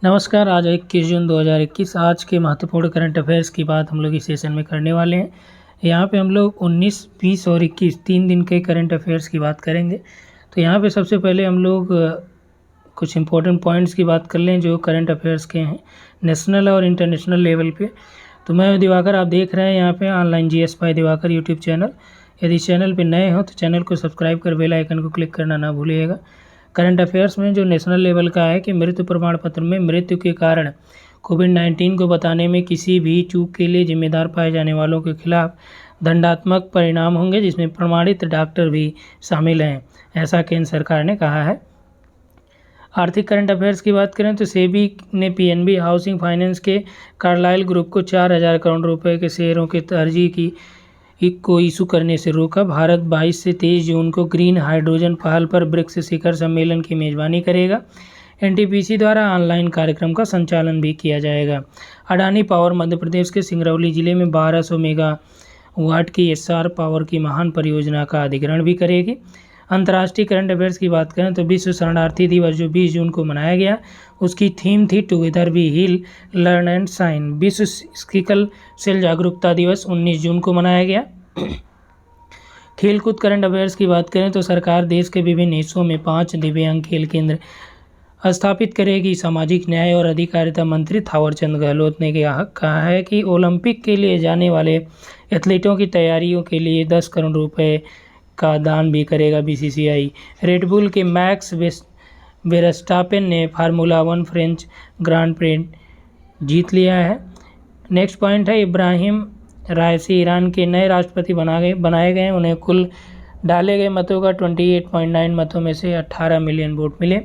नमस्कार। आज 21 जून 2021 आज के महत्वपूर्ण करंट अफेयर्स की बात हम लोग इस सेशन में करने वाले हैं। यहाँ पे हम लोग 19, 20 और 21 3 दिन के करंट अफेयर्स की बात करेंगे। तो यहाँ पे सबसे पहले हम लोग कुछ इंपॉर्टेंट पॉइंट्स की बात कर लें जो करंट अफेयर्स के हैं नेशनल और इंटरनेशनल लेवल पे। तो मैं दिवाकर, आप देख रहे हैं यहाँ पे online GS by Diwakar YouTube channel. यदि चैनल पे नए हो तो चैनल को सब्सक्राइब कर बेल आइकन को क्लिक करना ना भूलिएगा। करंट अफेयर्स में जो नेशनल लेवल का है कि मृत्यु प्रमाण पत्र में मृत्यु के कारण कोविड-19 को बताने में किसी भी चूक के लिए जिम्मेदार पाए जाने वालों के खिलाफ दंडात्मक परिणाम होंगे, जिसमें प्रमाणित डॉक्टर भी शामिल हैं, ऐसा केंद्र सरकार ने कहा है। आर्थिक करंट अफेयर्स की बात करें तो सेबी ने PNB हाउसिंग फाइनेंस के कार्लाइल ग्रुप को 4,000 करोड़ रुपए के शेयरों के तरजीह को इशू करने से रोका। भारत 22 से 23 जून को ग्रीन हाइड्रोजन पहल पर ब्रिक्स शिखर सम्मेलन की मेजबानी करेगा। NTPC द्वारा ऑनलाइन कार्यक्रम का संचालन भी किया जाएगा। अडानी पावर मध्य प्रदेश के सिंगरौली जिले में 1200 मेगावाट की SR पावर की महान परियोजना का अधिग्रहण भी करेगी। अंतर्राष्ट्रीय करंट अफेयर्स की बात करें तो विश्व शरणार्थी दिवस जो 20 जून को मनाया गया, उसकी थीम थी together we heal learn and shine. विश्व सिकल सेल जागरूकता दिवस 19 जून को मनाया गया। खेलकूद करंट अफेयर्स की बात करें तो सरकार देश के विभिन्न हिस्सों में 5 दिव्यांग खेल केंद्र स्थापित करेगी। सामाजिक न्याय और अधिकारिता मंत्री थावरचंद गहलोत ने कहा है कि ओलंपिक के लिए जाने वाले एथलीटों की तैयारियों के लिए 10 करोड़ रुपए का दान भी करेगा BCCI। रेडबुल के मैक्स वेरस्टापेन ने फार्मूला 1 फ्रेंच ग्रांड प्रिक्स जीत लिया है। नेक्स्ट पॉइंट है इब्राहिम राइसी ईरान के नए राष्ट्रपति बनाए गए। उन्हें कुल डाले गए मतों का 28.9 मतों में से 18 मिलियन वोट मिले।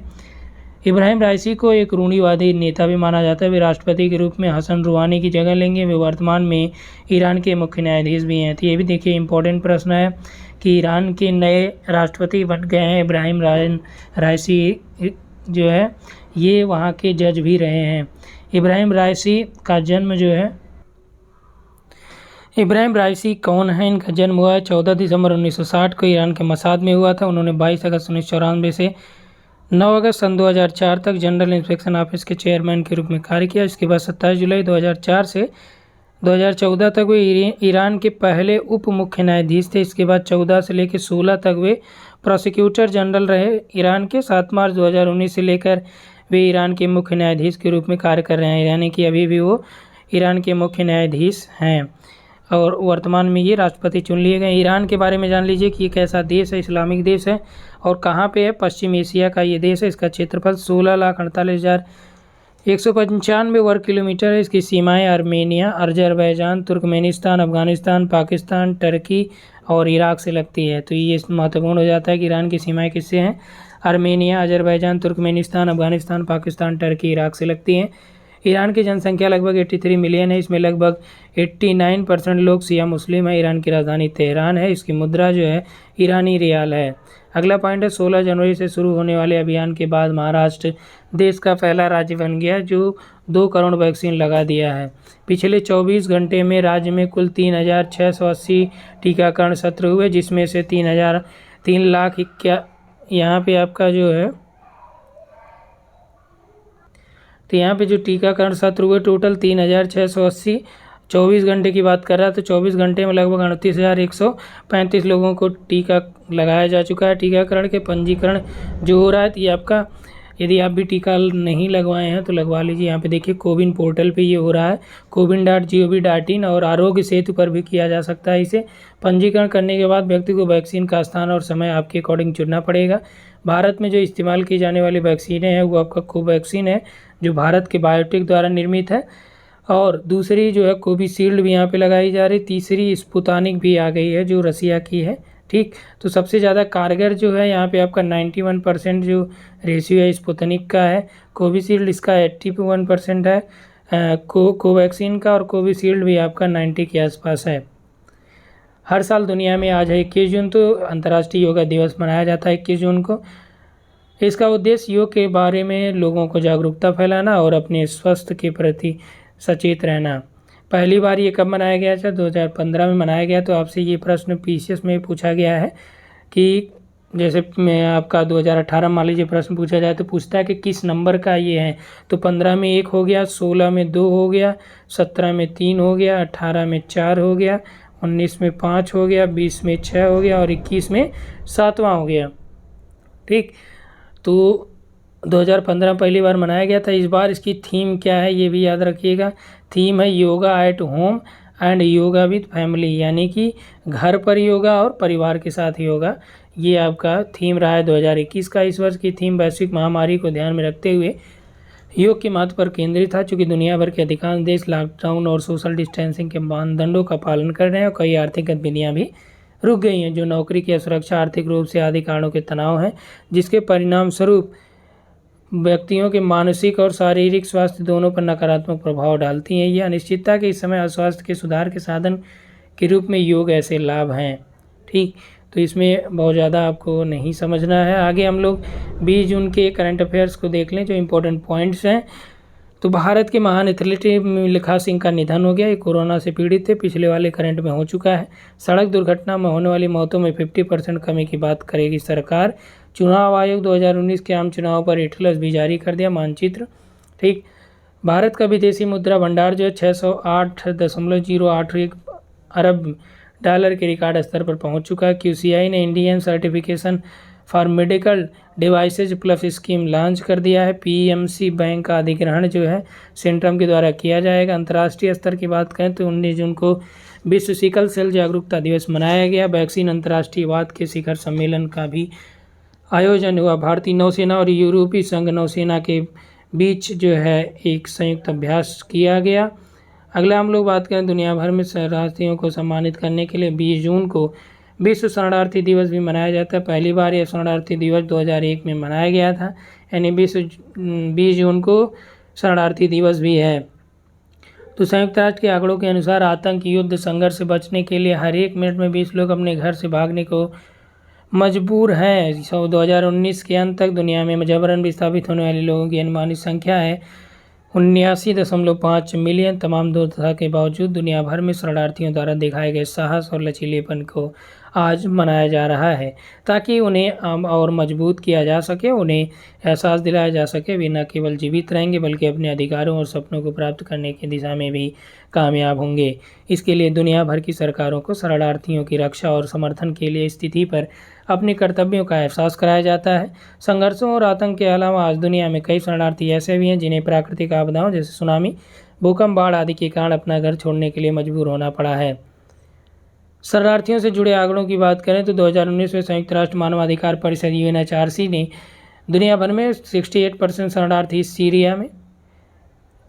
इब्राहिम राइसी को एक रूढ़िवादी नेता भी माना जाता है। वे राष्ट्रपति के रूप में हसन रूहानी की जगह लेंगे। वे वर्तमान में ईरान के मुख्य न्यायाधीश भी हैं। तो ये भी देखिए इंपॉर्टेंट प्रश्न है कि ईरान के नए राष्ट्रपति बन गए हैं इब्राहिम राइसी, जो है ये वहाँ के जज भी रहे हैं। इब्राहिम राइसी कौन है? इनका जन्म हुआ है 14 दिसंबर 1960 को ईरान के मसाद में हुआ था। उन्होंने 22 अगस्त 1994 से 9 अगस्त सन 2004 तक जनरल इंस्पेक्शन ऑफिस के चेयरमैन के रूप में कार्य किया। इसके बाद 27 जुलाई 2004 से 2014 तक वे ईरान के पहले उप मुख्य न्यायाधीश थे। इसके बाद 14 से लेकर 16 तक वे प्रोसिक्यूटर जनरल रहे। ईरान के 7 मार्च 2019 से लेकर वे ईरान के मुख्य न्यायाधीश के रूप में कार्य कर रहे हैं, यानी कि अभी भी वो ईरान के मुख्य न्यायाधीश हैं और वर्तमान में ये राष्ट्रपति चुन लिए गए। ईरान के बारे में जान लीजिए कि ये कैसा देश है, इस्लामिक देश है और कहाँ पे है? पश्चिम एशिया का ये देश है। इसका क्षेत्रफल 16,48,195 वर्ग किलोमीटर है। इसकी सीमाएं Armenia, Azerbaijan, Turkmenistan, Afghanistan, Pakistan, Turkey और इराक से लगती है। तो ये महत्वपूर्ण हो जाता है कि ईरान की सीमाएँ किससे हैं? Armenia, Azerbaijan, Turkmenistan, Afghanistan, Pakistan, Turkey, Iraq से लगती हैं। ईरान की जनसंख्या लगभग 83 मिलियन है। इसमें लगभग 89% लोग शिया मुस्लिम है। ईरान की राजधानी तेहरान है। इसकी मुद्रा जो है ईरानी रियाल है। अगला पॉइंट है 16 जनवरी से शुरू होने वाले अभियान के बाद महाराष्ट्र देश का पहला राज्य बन गया जो 2 करोड़ वैक्सीन लगा दिया है। पिछले 24 घंटे में राज्य में कुल 3,680 टीकाकरण सत्र हुए, जिसमें से 3 लाख यहाँ पे आपका जो है, तो यहाँ पे जो टीकाकरण सत्र हुए टोटल 3,680। 24 घंटे की बात कर रहा है तो 24 घंटे में लगभग 29,135 लोगों को टीका लगाया जा चुका है। टीकाकरण के पंजीकरण जो हो रहा है, तो ये आपका, यदि आप भी टीका नहीं लगवाए हैं तो लगवा लीजिए। यहाँ पे देखिए कोविन पोर्टल पे ये हो रहा है, cowin.gov.in, और आरोग्य सेतु पर भी किया जा सकता है। इसे पंजीकरण करने के बाद व्यक्ति को वैक्सीन का स्थान और समय आपके अकॉर्डिंग चुनना पड़ेगा। भारत में जो इस्तेमाल की जाने वाली वैक्सीनें हैं वो आपका कोवैक्सीन है जो भारत के बायोटेक द्वारा निर्मित है, और दूसरी जो है कोविशील्ड भी यहाँ पे लगाई जा रही। तीसरी स्पुतनिक भी आ गई है जो रसिया की है। ठीक, तो सबसे ज़्यादा कारगर जो है यहाँ पे आपका 91% जो रेशियो है स्पुतनिक का है। कोविशील्ड इसका 81% है कोवैक्सीन का, और कोविशील्ड भी आपका 90 के आसपास है। हर साल दुनिया में आज है 21 जून तो अंतर्राष्ट्रीय योगा दिवस मनाया जाता है 21 जून को। इसका उद्देश्य योग के बारे में लोगों को जागरूकता फैलाना और अपने स्वास्थ्य के प्रति सचेत रहना। पहली बार ये कब मनाया गया था? 2015 में मनाया गया। तो आपसे ये प्रश्न PCS में पूछा गया है कि जैसे मैं आपका 2018 मान लीजिए प्रश्न पूछा जाए तो पूछता है कि किस नंबर का ये है, तो 15 में 1 हो गया, 16 में 2 हो गया, 17 में 3 हो गया, 18 में 4 हो गया, 19 में 5 हो गया, 20 में 6 हो गया और 21 में 7वां हो गया। ठीक, तो 2015 पहली बार मनाया गया था। इस बार इसकी थीम क्या है ये भी याद रखिएगा। थीम है yoga at home and yoga with family, यानी कि घर पर योगा और परिवार के साथ योगा, ये आपका थीम रहा है 2021 का। इस वर्ष की थीम वैश्विक महामारी को ध्यान में रखते हुए योग के महत्व पर केंद्रित था, चूँकि दुनिया भर के अधिकांश देश लॉकडाउन और सोशल डिस्टेंसिंग के मानदंडों का पालन कर रहे हैं और कई आर्थिक गतिविधियाँ भी रुक गई हैं, जो नौकरी की असुरक्षा, आर्थिक रूप से आदि कारणों के तनाव हैं, जिसके परिणाम स्वरूप व्यक्तियों के मानसिक और शारीरिक स्वास्थ्य दोनों पर नकारात्मक प्रभाव डालती हैं। यह अनिश्चितता के इस समय स्वास्थ्य के सुधार के साधन के रूप में योग ऐसे लाभ हैं। ठीक, तो इसमें बहुत ज़्यादा आपको नहीं समझना है। आगे हम लोग 20 जून के करंट अफेयर्स को देख लें, जो इम्पोर्टेंट पॉइंट्स हैं। तो भारत के महान एथलीट मिल्खा सिंह का निधन हो गया। ये कोरोना से पीड़ित थे, पिछले वाले करंट में हो चुका है। सड़क दुर्घटना में होने वाली मौतों में 50% कमी की बात करेगी सरकार। चुनाव आयोग 2019 के आम चुनाव पर एटलस भी जारी कर दिया मानचित्र। ठीक, भारत का विदेशी मुद्रा भंडार जो है 608.081 अरब डॉलर के रिकॉर्ड स्तर पर पहुंच चुका है। QCI ने Indian certification for medical devices plus scheme launch कर दिया है। PMC बैंक का अधिग्रहण जो है सेंट्रम के द्वारा किया जाएगा। अंतर्राष्ट्रीय स्तर की बात करें तो 19 जून को विश्व सिकल सेल जागरूकता दिवस मनाया गया। वैक्सीन अंतर्राष्ट्रीयवाद के शिखर सम्मेलन का भी आयोजन हुआ। भारतीय नौसेना और यूरोपीय संघ नौसेना के बीच जो है एक संयुक्त अभ्यास किया गया। अगला हम लोग बात करें, दुनिया भर में शरणार्थियों को सम्मानित करने के लिए 20 जून को विश्व शरणार्थी दिवस भी मनाया जाता है। पहली बार यह शरणार्थी दिवस 2001 में मनाया गया था, यानी 20 जून को शरणार्थी दिवस भी है। तो संयुक्त राष्ट्र के आंकड़ों के अनुसार आतंक, युद्ध, संघर्ष से बचने के लिए हर 1 मिनट में 20 लोग अपने घर से भागने को मजबूर हैं। 2019 के अंत तक दुनिया में जबरन विस्थापित होने वाले लोगों की अनुमानित संख्या है 79.5 मिलियन। तमाम दुर्दशा के बावजूद दुनिया भर में शरणार्थियों द्वारा दिखाए गए साहस और लचीलेपन को आज मनाया जा रहा है, ताकि उन्हें और मजबूत किया जा सके, उन्हें एहसास दिलाया जा सके वे न केवल जीवित रहेंगे बल्कि अपने अधिकारों और सपनों को प्राप्त करने की दिशा में भी कामयाब होंगे। इसके लिए दुनिया भर की सरकारों को शरणार्थियों की रक्षा और समर्थन के लिए स्थिति पर अपने कर्तव्यों का एहसास कराया जाता है। संघर्षों और आतंक के अलावा आज दुनिया में कई शरणार्थी ऐसे भी हैं जिन्हें प्राकृतिक आपदाओं जैसे सुनामी, भूकंप, बाढ़ आदि के कारण अपना घर छोड़ने के लिए मजबूर होना पड़ा है। शरणार्थियों से जुड़े आंकड़ों की बात करें तो 2019 में संयुक्त राष्ट्र मानवाधिकार परिषद UNHRC ने दुनिया भर में 68% शरणार्थी सीरिया में,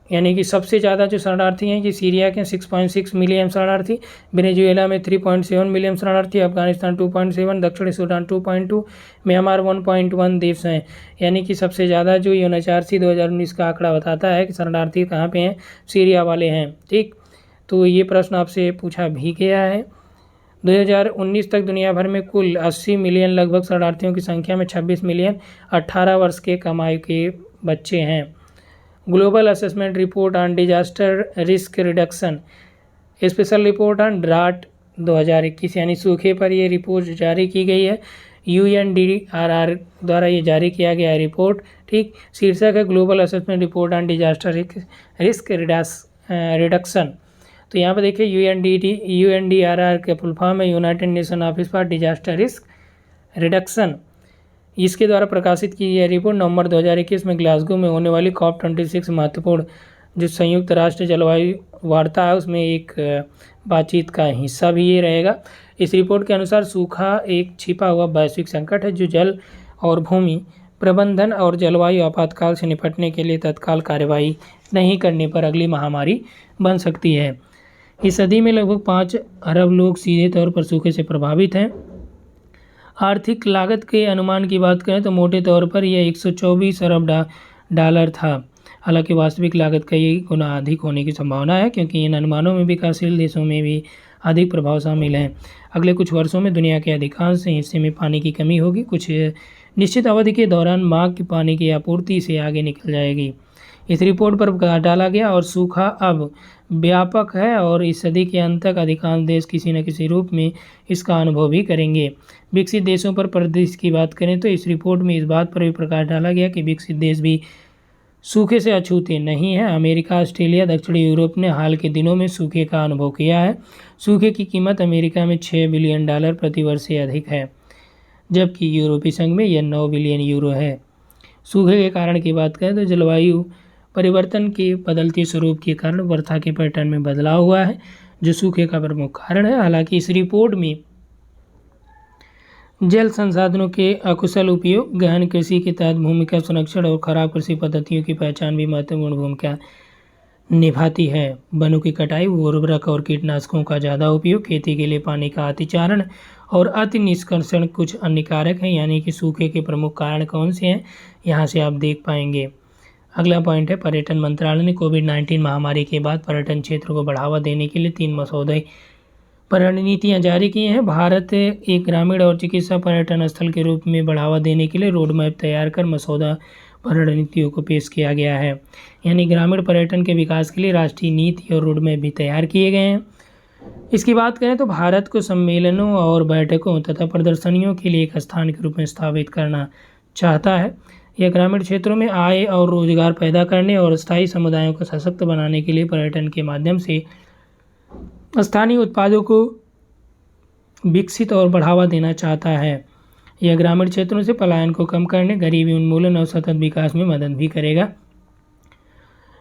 यानी कि सबसे ज़्यादा जो शरणार्थी हैं ये सीरिया के 6.6 मिलियन शरणार्थी, वेनेजुएला में 3.7 मिलियन शरणार्थी, अफगानिस्तान 2.7, दक्षिणी सूडान 2.2, म्यांमार 1.1 देश हैं। यानी कि सबसे ज़्यादा जो UNHRC 2019 का आंकड़ा बताता है कि शरणार्थी कहाँ पे हैं, सीरिया वाले हैं। ठीक, तो ये प्रश्न आपसे पूछा भी गया है। 2019 तक दुनिया भर में कुल 80 मिलियन लगभग शरणार्थियों की संख्या में 26 मिलियन 18 वर्ष के कम आयु के बच्चे हैं। Global assessment report on disaster risk reduction, special report on drought 2021, यानी सूखे पर ये रिपोर्ट जारी की गई है। UNDRR द्वारा ये जारी किया गया है रिपोर्ट। ठीक, शीर्षक है global assessment report on disaster risk reduction. तो यहाँ पर देखिए UNDRR के फुल फॉर्म है United nation office for disaster risk reduction. इसके द्वारा प्रकाशित की यह रिपोर्ट नवंबर 2021 में ग्लासगो में होने वाली COP26 महत्वपूर्ण जो संयुक्त राष्ट्र जलवायु वार्ता है उसमें एक बातचीत का हिस्सा भी ये रहेगा। इस रिपोर्ट के अनुसार सूखा एक छिपा हुआ वैश्विक संकट है जो जल और भूमि प्रबंधन और जलवायु आपातकाल से निपटने के लिए तत्काल कार्रवाई नहीं करने पर अगली महामारी बन सकती है। इस सदी में लगभग 5 अरब लोग सीधे तौर पर सूखे से प्रभावित हैं। आर्थिक लागत के अनुमान की बात करें तो मोटे तौर पर यह 124 अरब डॉलर था। हालांकि वास्तविक लागत कई गुना अधिक होने की संभावना है, क्योंकि इन अनुमानों में विकासशील देशों में भी अधिक प्रभाव शामिल हैं। अगले कुछ वर्षों में दुनिया के अधिकांश हिस्से में पानी की कमी होगी, कुछ निश्चित अवधि के दौरान मांग की पानी की आपूर्ति से आगे निकल जाएगी। इस रिपोर्ट पर प्रकाश डाला गया और सूखा अब व्यापक है और इस सदी के अंत तक अधिकांश देश किसी न किसी रूप में इसका अनुभव भी करेंगे। विकसित देशों पर परिदृश्य की बात करें तो इस रिपोर्ट में इस बात पर भी प्रकाश डाला गया कि विकसित देश भी सूखे से अछूते नहीं है। अमेरिका, ऑस्ट्रेलिया, दक्षिणी यूरोप ने हाल के दिनों में सूखे का अनुभव किया है। सूखे की कीमत अमेरिका में $6 बिलियन प्रति वर्ष से अधिक है, जबकि यूरोपीय संघ में यह 9 बिलियन यूरो है। सूखे के कारण की बात करें तो जलवायु परिवर्तन के बदलते स्वरूप के कारण वर्षा के पैटर्न में बदलाव हुआ है, जो सूखे का प्रमुख कारण है। हालांकि इस रिपोर्ट में जल संसाधनों के अकुशल उपयोग, गहन कृषि के तहत भूमि का संरक्षण और खराब कृषि पद्धतियों की पहचान भी महत्वपूर्ण भूमिका निभाती है। वनों की कटाई, उर्वरक और कीटनाशकों का ज़्यादा उपयोग, खेती के लिए पानी का अतिचारण और अति निष्कर्षण कुछ अन्य कारक हैं। यानी कि सूखे के प्रमुख कारण कौन से हैं, यहाँ से आप देख पाएंगे। अगला पॉइंट है, पर्यटन मंत्रालय ने कोविड-19 महामारी के बाद पर्यटन क्षेत्र को बढ़ावा देने के लिए 3 मसौदे पर रणनीतियाँ जारी की हैं। भारत एक ग्रामीण और चिकित्सा पर्यटन स्थल के रूप में बढ़ावा देने के लिए रोड मैप तैयार कर मसौदा पर रणनीतियों को पेश किया गया है। यानी ग्रामीण पर्यटन के विकास के लिए राष्ट्रीय नीति और रोड मैप भी तैयार किए गए हैं। इसकी बात करें तो भारत को सम्मेलनों और बैठकों तथा प्रदर्शनियों के लिए एक स्थान के रूप में स्थापित करना चाहता है। यह ग्रामीण क्षेत्रों में आय और रोजगार पैदा करने और स्थायी समुदायों को सशक्त बनाने के लिए पर्यटन के माध्यम से स्थानीय उत्पादों को विकसित और बढ़ावा देना चाहता है। यह ग्रामीण क्षेत्रों से पलायन को कम करने, गरीबी उन्मूलन और सतत विकास में मदद भी करेगा।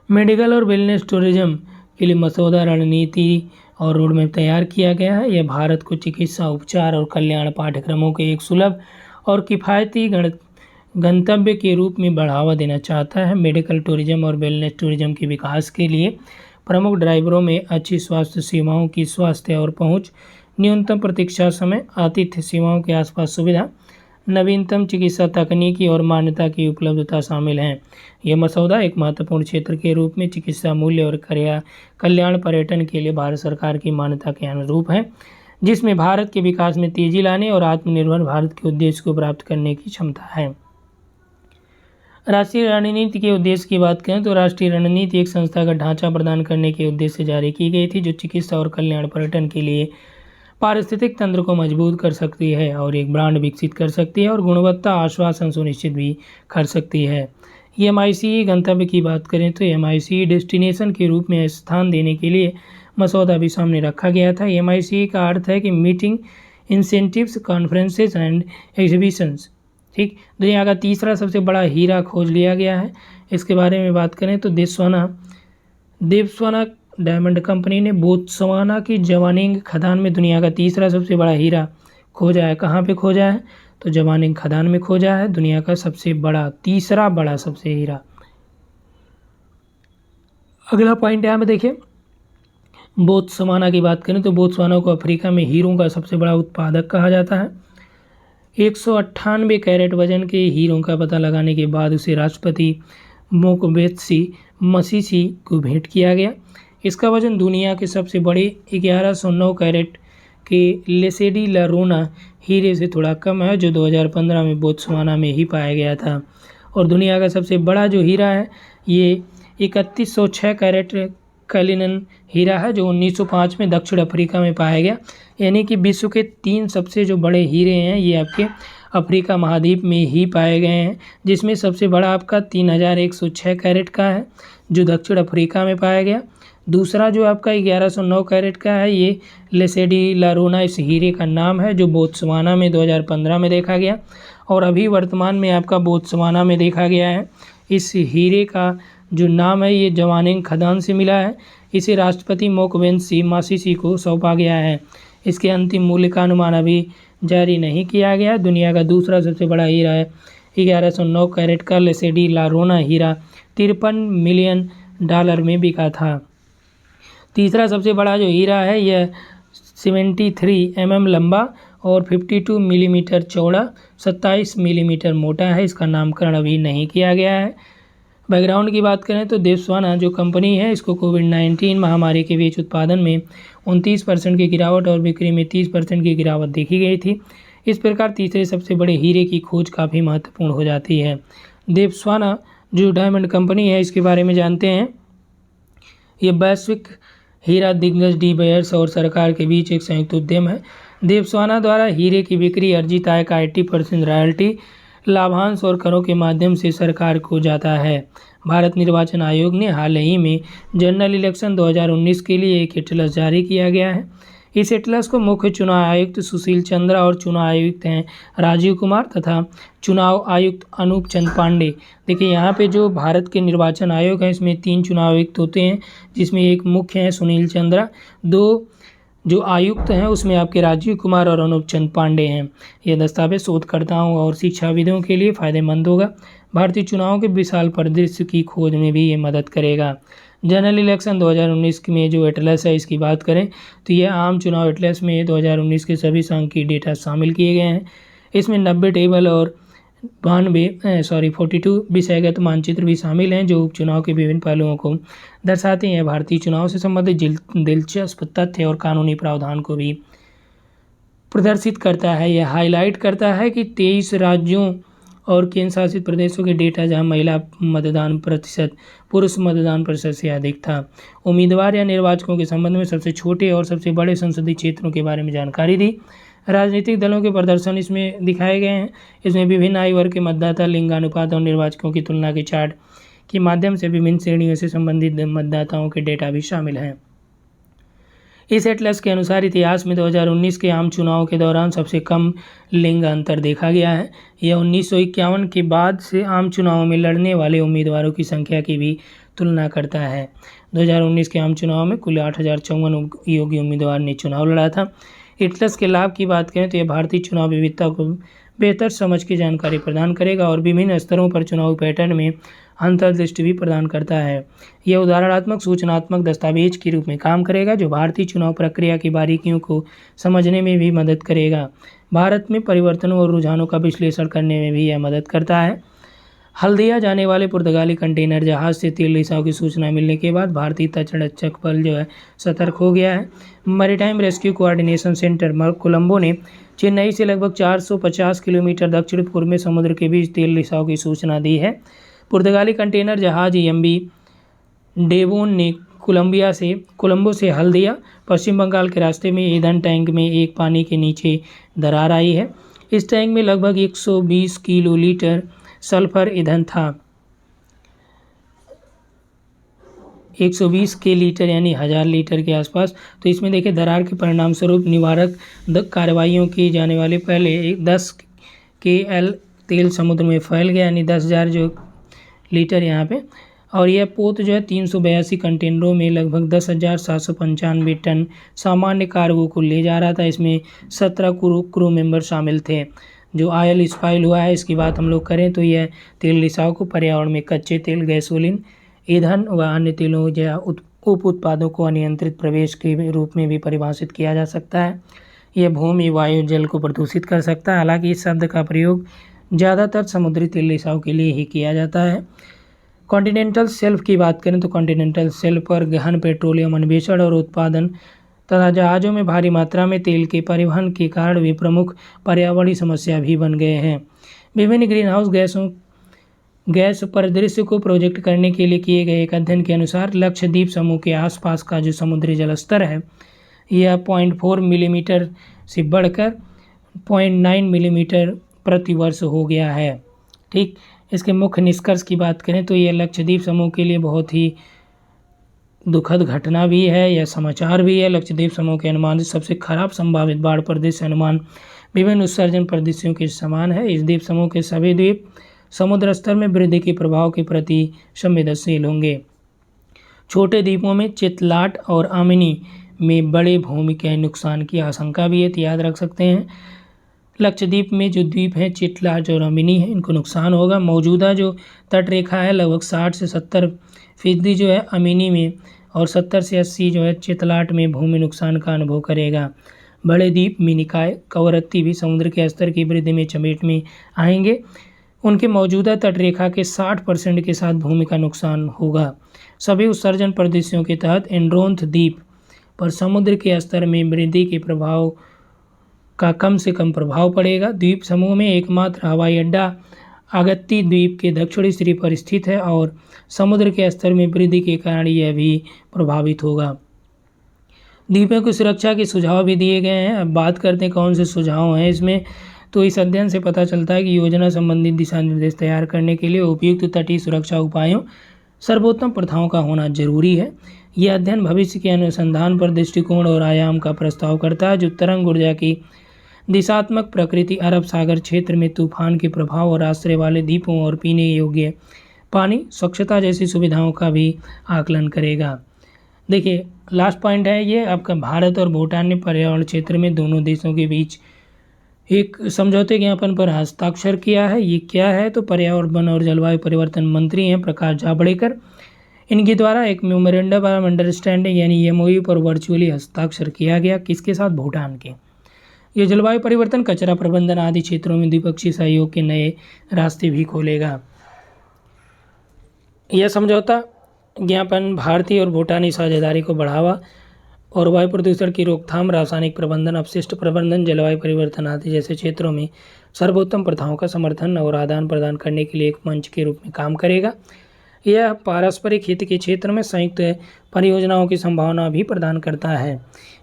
मेडिकल और वेलनेस टूरिज्म के लिए मसौदा रणनीति और रोड मैप तैयार किया गया है। यह भारत को चिकित्सा, उपचार और कल्याण पाठ्यक्रमों के एक सुलभ और किफ़ायती गंतव्य के रूप में बढ़ावा देना चाहता है। मेडिकल टूरिज्म और वेलनेस टूरिज्म के विकास के लिए प्रमुख ड्राइवरों में अच्छी स्वास्थ्य सेवाओं की स्वास्थ्य और पहुंच, न्यूनतम प्रतीक्षा समय, आतिथ्य सेवाओं के आसपास सुविधा, नवीनतम चिकित्सा तकनीकी और मान्यता की उपलब्धता शामिल हैं। यह मसौदा एक महत्वपूर्ण क्षेत्र के रूप में चिकित्सा मूल्य और कल्याण पर्यटन के लिए भारत सरकार की मान्यता के अनुरूप है, जिसमें भारत के विकास में तेजी लाने और आत्मनिर्भर भारत के उद्देश्य को प्राप्त करने की क्षमता है। राष्ट्रीय रणनीति के उद्देश्य की बात करें तो राष्ट्रीय रणनीति एक संस्थागत ढांचा प्रदान करने के उद्देश्य से जारी की गई थी, जो चिकित्सा और कल्याण पर्यटन के लिए पारिस्थितिक तंत्र को मजबूत कर सकती है और एक ब्रांड विकसित कर सकती है और गुणवत्ता आश्वासन सुनिश्चित भी कर सकती है। MICE गंतव्य की बात करें तो MICE डेस्टिनेशन के रूप में स्थान देने के लिए मसौदा भी सामने रखा गया था। MICE का अर्थ है कि meeting, incentives, conferences and exhibitions. ठीक, दुनिया का तीसरा सबसे बड़ा हीरा खोज लिया गया है। इसके बारे में बात करें तो देवस्वाना डायमंड कंपनी ने बोत्सवाना की जवानिंग खदान में दुनिया का तीसरा सबसे बड़ा हीरा खोजा है। कहाँ पे खोजा है? तो जवानिंग खदान में खोजा है दुनिया का सबसे बड़ा, तीसरा बड़ा सबसे हीरा। अगला पॉइंट यहाँ पे देखिए, बोत्सवाना की बात करें तो बोत्सवाना को अफ्रीका में हीरों का सबसे बड़ा उत्पादक कहा जाता है। 198 कैरेट वजन के हीरों का पता लगाने के बाद उसे राष्ट्रपति मोकवेत्सी मसीसी को भेंट किया गया। इसका वजन दुनिया के सबसे बड़े 1109 कैरेट के लेसेडी ला रोना हीरे से थोड़ा कम है, जो 2015 में बोत्सवाना में ही पाया गया था। और दुनिया का सबसे बड़ा जो हीरा है ये 3106 कैरेट कैलिनन हीरा है, जो 1905 में दक्षिण अफ्रीका में पाया गया। यानी कि विश्व के 3 सबसे जो बड़े हीरे हैं ये आपके अफ्रीका महाद्वीप में ही पाए गए हैं, जिसमें सबसे बड़ा आपका 3106 कैरेट का है जो दक्षिण अफ्रीका में पाया गया। दूसरा जो आपका 1109 कैरेट का है ये लेसेडी ला रोना इस हीरे का नाम है, जो बोत्सवाना में 2015 में देखा गया और अभी वर्तमान में आपका बोत्सवाना में देखा गया है। इस हीरे का जो नाम है ये जवानिंग खदान से मिला है। इसे राष्ट्रपति मोकवेत्सी मसीसी को सौंपा गया है। इसके अंतिम मूल्य का अनुमान अभी जारी नहीं किया गया। दुनिया का दूसरा सबसे बड़ा हीरा है 1109 कैरेट का लेसेडी ला रोना हीरा, $53 मिलियन में बिका था। तीसरा सबसे बड़ा जो हीरा है यह 73 mm लंबा और 52 मिलीमीटर चौड़ा, 27 मिलीमीटर मोटा है। इसका नामकरण अभी नहीं किया गया है। बैकग्राउंड की बात करें तो देवस्वाना जो कंपनी है इसको कोविड-19 महामारी के बीच उत्पादन में 29% की गिरावट और बिक्री में 30% की गिरावट देखी गई थी। इस प्रकार तीसरे सबसे बड़े हीरे की खोज काफ़ी महत्वपूर्ण हो जाती है। देवस्वाना जो डायमंड कंपनी है इसके बारे में जानते हैं। ये वैश्विक हीरा दिग्गज डी बेयर्स और सरकार के बीच एक संयुक्त उद्यम है। देवस्वाना द्वारा हीरे की बिक्री, अर्जित आय का 80% रॉयल्टी, लाभांश और करों के माध्यम से सरकार को जाता है। भारत निर्वाचन आयोग ने हाल ही में जनरल इलेक्शन 2019 के लिए एक एटलस जारी किया गया है। इस एटलस को मुख्य चुनाव आयुक्त सुशील चंद्रा और चुनाव आयुक्त हैं राजीव कुमार तथा चुनाव आयुक्त अनूप चंद पांडे। देखिए यहाँ पे जो भारत के निर्वाचन आयोग है इसमें 3 चुनाव आयुक्त होते हैं, जिसमें एक मुख्य है सुनील चंद्रा, 2 जो आयुक्त हैं उसमें आपके राजीव कुमार और अनूप चंद पांडे हैं। यह दस्तावेज शोधकर्ताओं और शिक्षाविदों के लिए फ़ायदेमंद होगा। भारतीय चुनावों के विशाल परिदृश्य की खोज में भी ये मदद करेगा। जनरल इलेक्शन 2019 में जो एटलस है इसकी बात करें तो यह आम चुनाव एटलस में 2019 के सभी सांख्यिकीय डेटा शामिल किए गए हैं। इसमें 90 टेबल और 42 विषयगत मानचित्र भी शामिल हैं जो उपचुनाव के विभिन्न पहलुओं को दर्शाते हैं। भारतीय चुनाव से संबंधित दिलचस्प तथ्य और कानूनी प्रावधान को भी प्रदर्शित करता है। यह हाईलाइट करता है कि 23 राज्यों और केंद्र शासित प्रदेशों के डेटा जहां महिला मतदान प्रतिशत पुरुष मतदान प्रतिशत से अधिक था। उम्मीदवार या निर्वाचकों के संबंध में सबसे छोटे और सबसे बड़े संसदीय क्षेत्रों के बारे में जानकारी दी। राजनीतिक दलों के प्रदर्शन इसमें दिखाए गए हैं। इसमें विभिन्न आयु वर्ग के मतदाता, लिंगानुपात और निर्वाचकों की तुलना के चार्ट के माध्यम से विभिन्न श्रेणियों से संबंधित मतदाताओं के डेटा भी शामिल हैं। इस एटलस के अनुसार इतिहास में 2019 के आम चुनाव के दौरान सबसे कम लिंग अंतर देखा गया है। यह 1951 के बाद से आम चुनाव में लड़ने वाले उम्मीदवारों की संख्या की भी तुलना करता है। 2019 के आम चुनाव में कुल 8,054 योग्य उम्मीदवार ने चुनाव लड़ा था। एटलस के लाभ की बात करें तो यह भारतीय चुनाव विविधता को बेहतर समझ की जानकारी प्रदान करेगा और विभिन्न स्तरों पर चुनावी पैटर्न में अंतर्दृष्टि भी प्रदान करता है। यह उदाहरणात्मक सूचनात्मक दस्तावेज के रूप में काम करेगा जो भारतीय चुनाव प्रक्रिया की बारीकियों को समझने में भी मदद करेगा। भारत में परिवर्तनों और रुझानों का विश्लेषण करने में भी यह मदद करता है। हल्दिया जाने वाले पुर्तगाली कंटेनर जहाज से तेल रिसाव की सूचना मिलने के बाद भारतीय तटरक्षक बल जो है सतर्क हो गया है। Maritime rescue coordination centre Colombo ने चेन्नई से लगभग 450 किलोमीटर दक्षिण पूर्व में समुद्र के बीच तेल रिसाव की सूचना दी है। पुर्तगाली कंटेनर जहाज एमवी डेवोन ने कोलंबो से हल्दिया पश्चिम बंगाल के रास्ते में ईंधन टैंक में एक पानी के नीचे दरार आई है। इस टैंक में लगभग 120 किलो लीटर सल्फर ईंधन था। 120 के लीटर यानी 1000 लीटर के आसपास। तो इसमें देखिए दरार के परिणाम स्वरूप निवारक कार्रवाइयों की जाने वाले पहले 10 KL तेल समुद्र में फैल गया, यानी 10,000 जो लीटर यहाँ पे। और यह पोत जो है 382 कंटेनरों में लगभग 10,795 टन सामान्य कार्गो को ले जा रहा था। इसमें 17 क्रू मेंबर शामिल थे। जो ऑयल स्पाइल हुआ है इसकी बात हम लोग करें तो यह तेल रिसाव को पर्यावरण में कच्चे तेल, गैसोलीन, ईंधन व अन्य तेलों या उप उत्पादों को अनियंत्रित प्रवेश के रूप में भी परिभाषित किया जा सकता है। यह भूमि, वायु, जल को प्रदूषित कर सकता है। हालांकि इस शब्द का प्रयोग ज़्यादातर समुद्री तेल रिसाव के लिए ही किया जाता है। कॉन्टिनेंटल शेल्फ की बात करें तो कॉन्टिनेंटल शेल्फ पर गहन पेट्रोलियम अन्वेषण और उत्पादन तथा जहाज़ों में भारी मात्रा में तेल के परिवहन के कारण भी प्रमुख पर्यावरणीय समस्या भी बन गए हैं। विभिन्न ग्रीनहाउस गैस परिदृश्य को प्रोजेक्ट करने के लिए किए गए एक अध्ययन के अनुसार लक्षद्वीप समूह के आसपास का जो समुद्री जल स्तर है यह 0.4 मिलीमीटर से बढ़कर 0.9 मिलीमीटर प्रति वर्ष हो गया है। ठीक, इसके मुख्य निष्कर्ष की बात करें तो यह लक्षद्वीप समूह के लिए बहुत ही दुखद घटना भी है, यह समाचार भी है। लक्षद्वीप समूह के अनुमानित सबसे खराब संभावित बाढ़ परिदृश्य अनुमान विभिन्न उत्सर्जन परिदृश्यों के समान है। इस द्वीप समूह के सभी द्वीप समुद्र स्तर में वृद्धि के प्रभाव के प्रति संवेदनशील होंगे। छोटे द्वीपों में चितलाट और आमिनी में बड़े भूमि के नुकसान की आशंका भी है, तो याद रख सकते हैं। लक्षद्वीप में जो द्वीप हैं चितलाट और आमिनी है इनको नुकसान होगा। मौजूदा जो तट रेखा है लगभग 60 से 70% जो है आमिनी में और 70 से 80 जो है चितलाट में भूमि नुकसान का अनुभव करेगा। बड़े द्वीप मिनिकॉय, कवरत्ती भी समुद्र के स्तर की वृद्धि में चपेट में आएंगे। उनके मौजूदा तट रेखा के 60% के साथ भूमि का नुकसान होगा। सभी उत्सर्जन परिदृश्यों के तहत एंड्रोथ द्वीप पर समुद्र के स्तर में वृद्धि के प्रभाव का कम से कम प्रभाव पड़ेगा। द्वीप समूह में एकमात्र हवाई अड्डा अगत्ती द्वीप के दक्षिणी सिरे पर स्थित है और समुद्र के स्तर में वृद्धि के कारण यह भी प्रभावित होगा। द्वीपों की सुरक्षा के सुझाव भी दिए गए हैं। अब बात करते हैं कौन से सुझाव हैं इसमें। तो इस अध्ययन से पता चलता है कि योजना संबंधित दिशा निर्देश तैयार करने के लिए उपयुक्त तटीय सुरक्षा उपायों, सर्वोत्तम प्रथाओं का होना जरूरी है। यह अध्ययन भविष्य के अनुसंधान पर दृष्टिकोण और आयाम का प्रस्ताव करता है, जो तरंग ऊर्जा की दिशात्मक प्रकृति, अरब सागर क्षेत्र में तूफान के प्रभाव और आश्रय वाले द्वीपों और पीने योग्य पानी, स्वच्छता जैसी सुविधाओं का भी आकलन करेगा। देखिए लास्ट पॉइंट है ये आपका, भारत और भूटान ने पर्यावरण क्षेत्र में दोनों देशों के बीच एक समझौते ज्ञापन पर हस्ताक्षर किया है। ये क्या है? तो पर्यावरण, वन और जलवायु परिवर्तन मंत्री हैं प्रकाश जावड़ेकर। इनके द्वारा एक मेमोरेंडम ऑफ अंडरस्टैंडिंग यानी एमओयू पर वर्चुअली हस्ताक्षर किया गया। किसके साथ? भूटान के। ये जलवायु परिवर्तन, कचरा प्रबंधन आदि क्षेत्रों में द्विपक्षीय सहयोग के नए रास्ते भी खोलेगा। यह समझौता ज्ञापन भारतीय और भूटानी साझेदारी को बढ़ावा और वायु प्रदूषण की रोकथाम, रासायनिक प्रबंधन, अपशिष्ट प्रबंधन, जलवायु परिवर्तन आदि जैसे क्षेत्रों में सर्वोत्तम प्रथाओं का समर्थन और आदान प्रदान करने के लिए एक मंच के रूप में काम करेगा। यह पारस्परिक हित के क्षेत्र में संयुक्त परियोजनाओं की संभावना भी प्रदान करता है।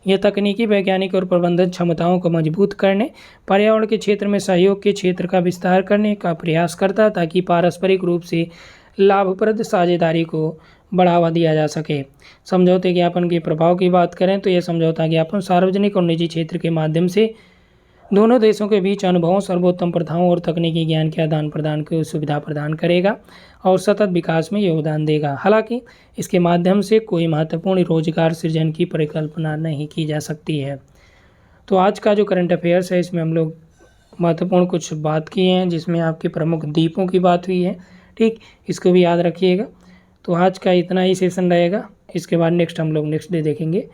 यह तकनीकी, वैज्ञानिक और प्रबंधन क्षमताओं को मजबूत करने, पर्यावरण के क्षेत्र में सहयोग के क्षेत्र का विस्तार करने का प्रयास करता है, ताकि पारस्परिक रूप से लाभप्रद साझेदारी को बढ़ावा दिया जा सके। समझौते ज्ञापन के प्रभाव की बात करें तो यह समझौता ज्ञापन सार्वजनिक और निजी क्षेत्र के माध्यम से दोनों देशों के बीच अनुभवों, सर्वोत्तम प्रथाओं और तकनीकी ज्ञान के आदान प्रदान की सुविधा प्रदान करेगा और सतत विकास में योगदान देगा। हालांकि इसके माध्यम से कोई महत्वपूर्ण रोजगार सृजन की परिकल्पना नहीं की जा सकती है। तो आज का जो करंट अफेयर्स है इसमें हम लोग महत्वपूर्ण कुछ बात किए हैं, जिसमें आपके प्रमुख द्वीपों की बात हुई है। ठीक, इसको भी याद रखिएगा। तो आज का इतना ही सेशन रहेगा। इसके बाद नेक्स्ट हम लोग नेक्स्ट डे देखेंगे।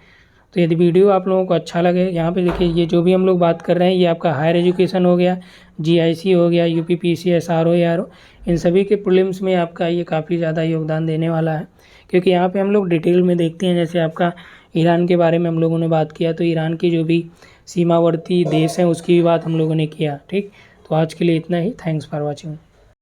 तो यदि वीडियो आप लोगों को अच्छा लगे, यहाँ पे देखिए ये जो भी हम लोग बात कर रहे हैं ये आपका हायर एजुकेशन हो गया, जीआईसी हो गया, यूपीपीसी, एसआरओ, एआरओ, इन सभी के प्रीलिम्स में आपका ये काफ़ी ज़्यादा योगदान देने वाला है, क्योंकि यहाँ पे हम लोग डिटेल में देखते हैं। जैसे आपका ईरान के बारे में हम लोगों ने बात किया, तो ईरान की जो भी सीमावर्ती देश हैं उसकी भी बात हम लोगों ने किया। ठीक, तो आज के लिए इतना ही। Thanks for watching.